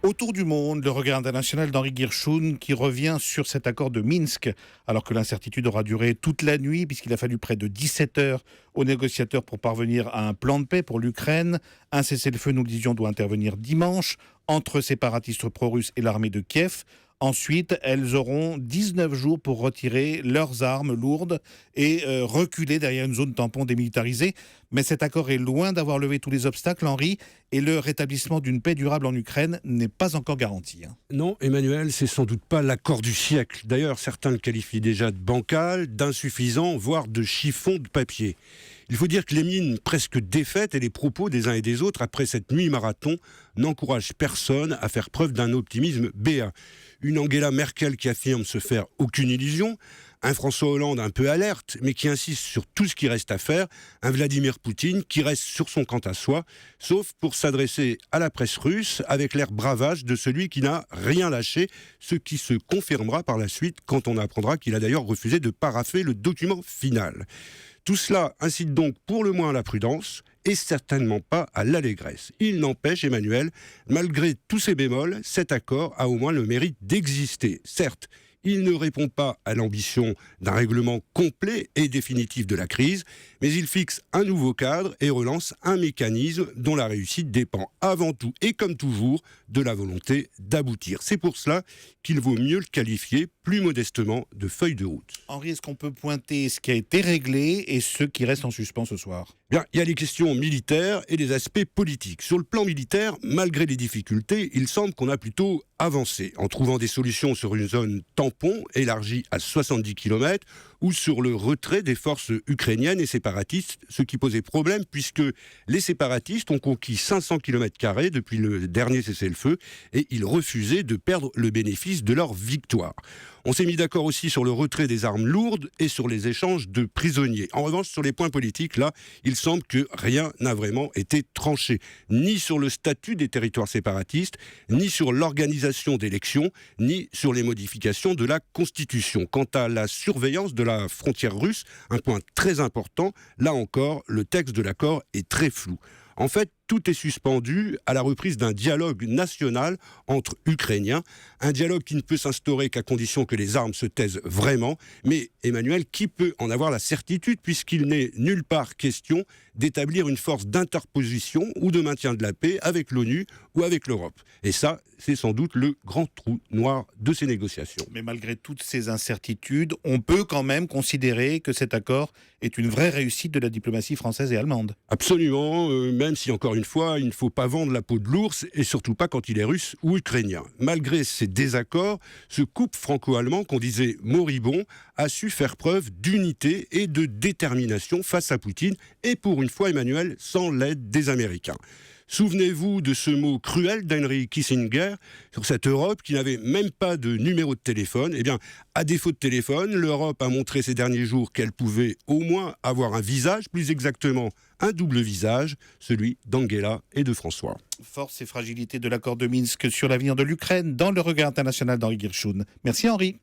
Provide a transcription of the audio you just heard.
Autour du monde, le regard international d'Henri Guirchoun qui revient sur cet accord de Minsk, alors que l'incertitude aura duré toute la nuit, puisqu'il a fallu près de 17 heures aux négociateurs pour parvenir à un plan de paix pour l'Ukraine. Un cessez-le-feu, nous le disions, doit intervenir dimanche entre séparatistes pro-russes et l'armée de Kiev. Ensuite, elles auront 19 jours pour retirer leurs armes lourdes et reculer derrière une zone tampon démilitarisée. Mais cet accord est loin d'avoir levé tous les obstacles, Henri, et le rétablissement d'une paix durable en Ukraine n'est pas encore garanti. Non, Emmanuel, c'est sans doute pas l'accord du siècle. D'ailleurs, certains le qualifient déjà de bancal, d'insuffisant, voire de chiffon de papier. Il faut dire que les mines presque défaites et les propos des uns et des autres après cette nuit marathon n'encouragent personne à faire preuve d'un optimisme béat. Une Angela Merkel qui affirme se faire aucune illusion, un François Hollande un peu alerte, mais qui insiste sur tout ce qui reste à faire, un Vladimir Poutine qui reste sur son quant à soi, sauf pour s'adresser à la presse russe avec l'air bravage de celui qui n'a rien lâché, ce qui se confirmera par la suite quand on apprendra qu'il a d'ailleurs refusé de parapher le document final. Tout cela incite donc pour le moins à la prudence et certainement pas à l'allégresse. Il n'empêche, Emmanuel, malgré tous ces bémols, cet accord a au moins le mérite d'exister. Certes, il ne répond pas à l'ambition d'un règlement complet et définitif de la crise, mais il fixe un nouveau cadre et relance un mécanisme dont la réussite dépend avant tout et comme toujours de la volonté d'aboutir. C'est pour cela qu'il vaut mieux le qualifier plus modestement de feuille de route. Henri, est-ce qu'on peut pointer ce qui a été réglé et ce qui reste en suspens ce soir ? Bien, il y a les questions militaires et les aspects politiques. Sur le plan militaire, malgré les difficultés, il semble qu'on a plutôt avancé en trouvant des solutions sur une zone tampon élargie à 70 km ou sur le retrait des forces ukrainiennes et séparatistes, ce qui posait problème puisque les séparatistes ont conquis 500 km² depuis le dernier cessez-le-feu et ils refusaient de perdre le bénéfice de leur victoire. On s'est mis d'accord aussi sur le retrait des armes lourdes et sur les échanges de prisonniers. En revanche, sur les points politiques, là, il semble que rien n'a vraiment été tranché, ni sur le statut des territoires séparatistes, ni sur l'organisation d'élections, ni sur les modifications de la Constitution. Quant à la surveillance de la frontière russe, un point très important, là encore, le texte de l'accord est très flou. En fait, tout est suspendu à la reprise d'un dialogue national entre Ukrainiens, un dialogue qui ne peut s'instaurer qu'à condition que les armes se taisent vraiment. Mais Emmanuel, qui peut en avoir la certitude puisqu'il n'est nulle part question d'établir une force d'interposition ou de maintien de la paix avec l'ONU ou avec l'Europe. Et ça, c'est sans doute le grand trou noir de ces négociations. Mais malgré toutes ces incertitudes, on peut quand même considérer que cet accord est une vraie réussite de la diplomatie française et allemande. Absolument, même si encore une fois, il ne faut pas vendre la peau de l'ours, et surtout pas quand il est russe ou ukrainien. Malgré ces désaccords, ce couple franco-allemand qu'on disait moribond a su faire preuve d'unité et de détermination face à Poutine, et pour une fois, Emmanuel, sans l'aide des Américains. Souvenez-vous de ce mot cruel d'Henry Kissinger sur cette Europe qui n'avait même pas de numéro de téléphone. Eh bien, à défaut de téléphone, l'Europe a montré ces derniers jours qu'elle pouvait au moins avoir un visage, plus exactement un double visage, celui d'Angela et de François. Force et fragilité de l'accord de Minsk sur l'avenir de l'Ukraine dans le regard international d'Henri Guirchoun. Merci Henri.